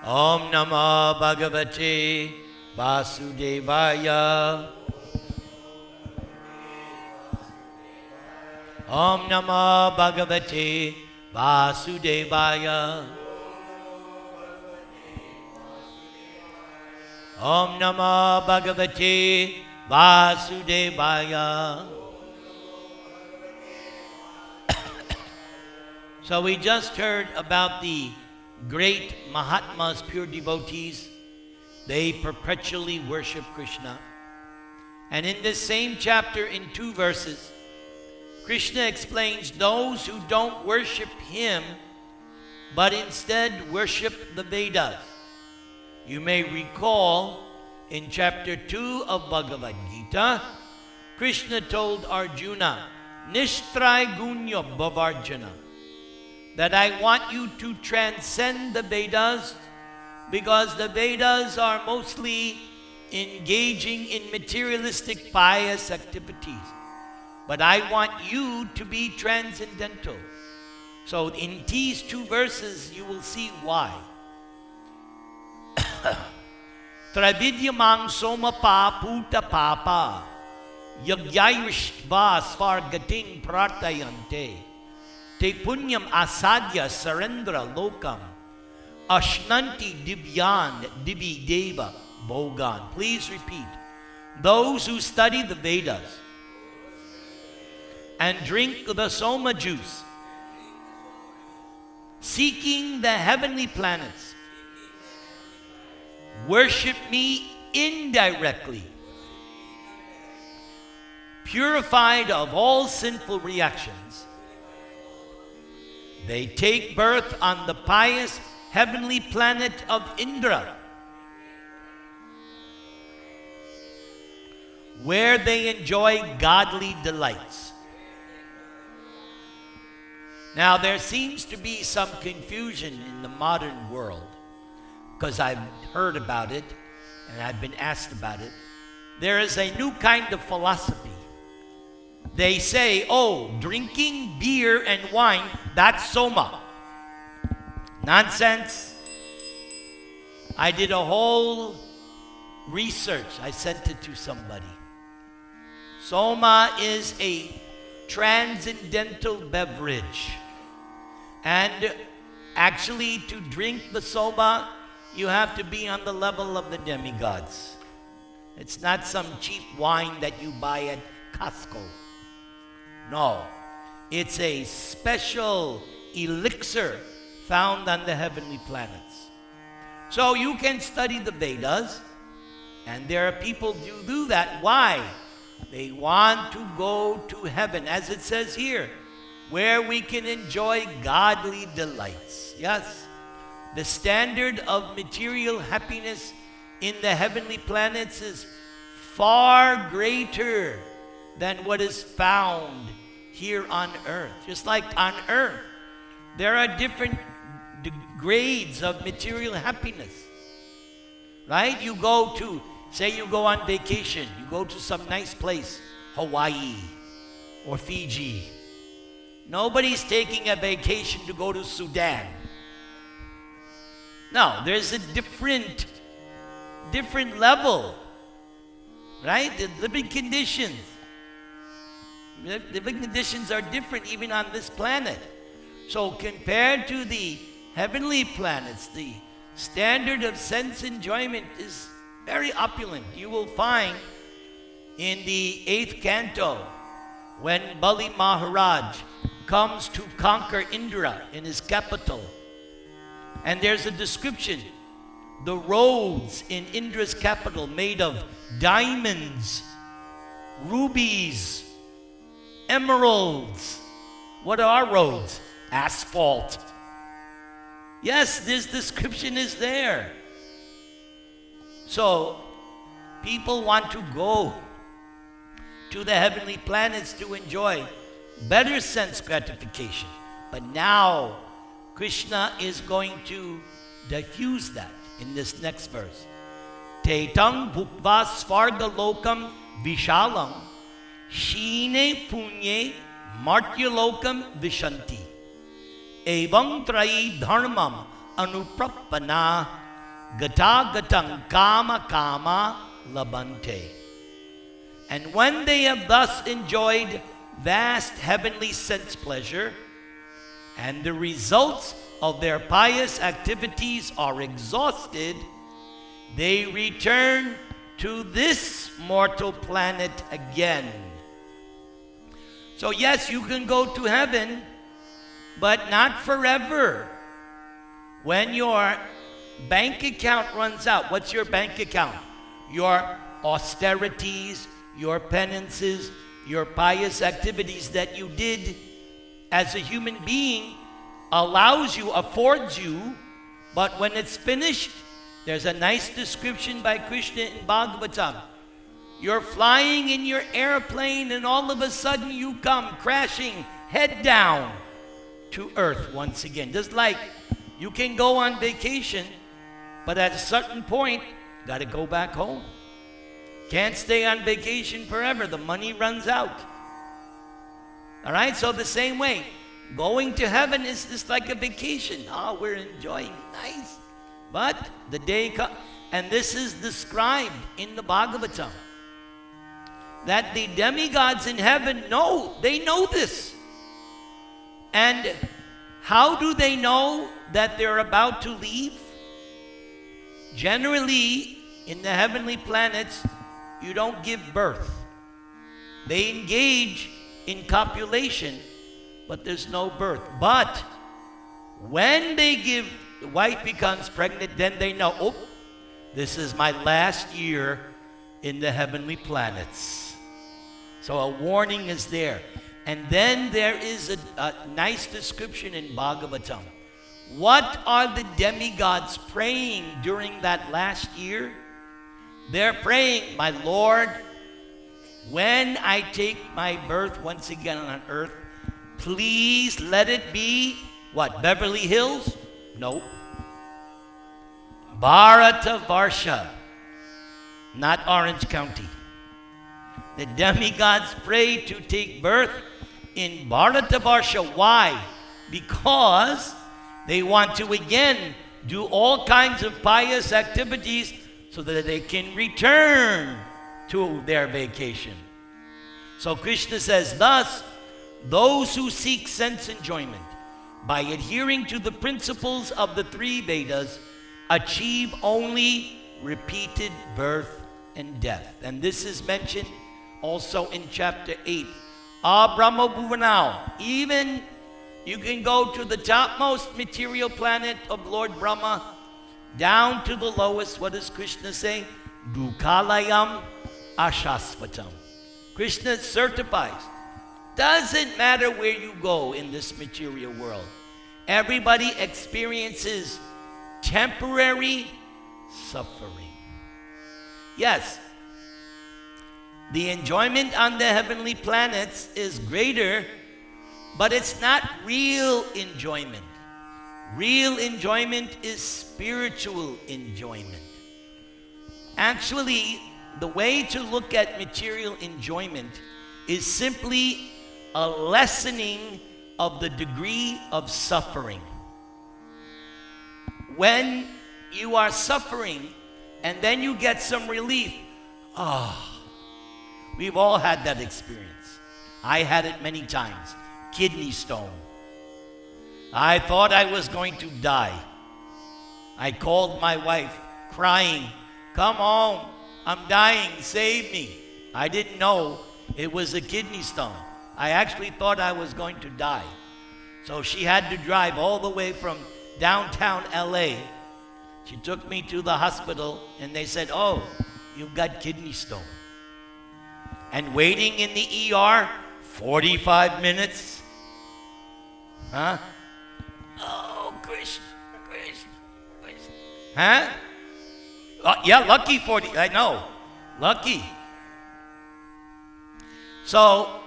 Om Namo Bhagavate Vasudevaya. Om Namo Bhagavate Vasudevaya. Om Namo Bhagavate Vasudevaya. So we just heard about the great Mahatmas, pure devotees. They perpetually worship Krishna. And in this same chapter, in 2 verses, Krishna explains those who don't worship him, but instead worship the Vedas. You may recall in chapter 2 of Bhagavad Gita, Krishna told Arjuna, Nishtray Gunya Bhavarjana, that I want you to transcend the Vedas, because the Vedas are mostly engaging in materialistic pious activities. But I want you to be transcendental. So in these 2 verses, you will see why. Travidyamang somapa puta papa yagyayvishva svargating prartayante te punyam asadya sarendra lokam ashnanti divyan divi deva bogan. Please repeat. Those who study the Vedas and drink the soma juice, seeking the heavenly planets, worship me indirectly, purified of all sinful reactions. They take birth on the pious heavenly planet of Indra, where they enjoy godly delights. Now, there seems to be some confusion in the modern world, because I've heard about it and I've been asked about it. There is a new kind of philosophy. They say, oh, drinking beer and wine, that's soma. Nonsense. I did a whole research. I sent it to somebody. Soma is a transcendental beverage. And actually, to drink the soma, you have to be on the level of the demigods. It's not some cheap wine that you buy at Costco. No, it's a special elixir found on the heavenly planets. So you can study the Vedas, and there are people who do that. Why? They want to go to heaven, as it says here, where we can enjoy godly delights. Yes, the standard of material happiness in the heavenly planets is far greater than what is found here on earth. Just like on earth, there are different grades of material happiness. Right? You go to, say you go on vacation, you go to some nice place, Hawaii or Fiji. Nobody's taking a vacation to go to Sudan. No, there's a different level, right? The living conditions are different even on this planet. So compared to the heavenly planets, the standard of sense enjoyment is very opulent. You will find in the 8th canto, when Bali Maharaj comes to conquer Indra in his capital, and there's a description, the roads in Indra's capital made of diamonds, rubies, emeralds. What are our roads? Asphalt. Yes, this description is there. So, people want to go to the heavenly planets to enjoy better sense gratification. But now, Krishna is going to diffuse that in this next verse. Tetang bhukva svarga lokam vishalam shine punye martyalokam vishanti evam trai dharmam anuprappana Gata gatang kama kama labante. And when they have thus enjoyed vast heavenly sense pleasure, and the results of their pious activities are exhausted, they return to this mortal planet again. So yes, you can go to heaven, but not forever. When your bank account runs out, what's your bank account? Your austerities, your penances, your pious activities that you did as a human being allows you, affords you, but when it's finished, there's a nice description by Krishna in Bhagavatam. You're flying in your airplane and all of a sudden you come crashing head down to earth once again. Just like you can go on vacation, but at a certain point, got to go back home. Can't stay on vacation forever. The money runs out. All right? So the same way, going to heaven is just like a vacation. Oh, we're enjoying. Nice. But the day comes, and this is described in the Bhagavatam, that the demigods in heaven know, they know this. And how do they know that they're about to leave? Generally, in the heavenly planets, you don't give birth. They engage in copulation, but there's no birth. But when they give, the wife becomes pregnant, then they know, oh, this is my last year in the heavenly planets. So a warning is there. And then there is a nice description in Bhagavatam. What are the demigods praying during that last year? They're praying, my Lord, when I take my birth once again on earth, please let it be, what, Beverly Hills? No. Bharatavarsha, not Orange County. The demigods pray to take birth in Bharatavarsha. Why? Because they want to again do all kinds of pious activities so that they can return to their vacation. So Krishna says, thus, those who seek sense enjoyment by adhering to the principles of the three Vedas achieve only repeated birth and death. And this is mentioned also in chapter 8. Brahma Bhuvanau. Even you can go to the topmost material planet of Lord Brahma, down to the lowest. What does Krishna say? Dukalayam Ashasvatam. Krishna certifies. Doesn't matter where you go in this material world. Everybody experiences temporary suffering. Yes, the enjoyment on the heavenly planets is greater, but it's not real enjoyment. Real enjoyment is spiritual enjoyment. Actually, the way to look at material enjoyment is simply a lessening of the degree of suffering. When you are suffering and then you get some relief, we've all had that experience. I had it many times. Kidney stone. I thought I was going to die. I called my wife crying, come home, I'm dying, save me. I didn't know it was a kidney stone. I actually thought I was going to die. So she had to drive all the way from downtown LA. She took me to the hospital and they said, oh, you've got kidney stone. And waiting in the ER, 45 minutes. Huh? Oh, Krishna. Huh? Yeah, lucky 40. I know. Lucky. So,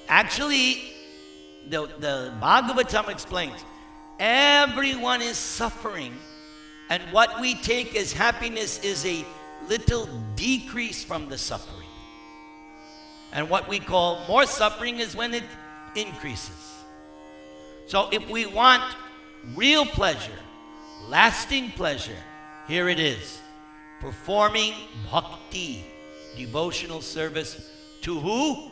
actually, the Bhagavatam explains, everyone is suffering, and what we take as happiness is a little decrease from the suffering. And what we call more suffering is when it increases. So if we want real pleasure, lasting pleasure, Here it is. Performing bhakti, devotional service to who?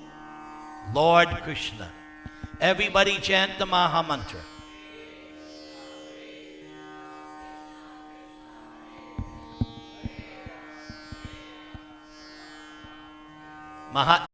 Lord Krishna. Everybody chant the Maha Mantra. Maha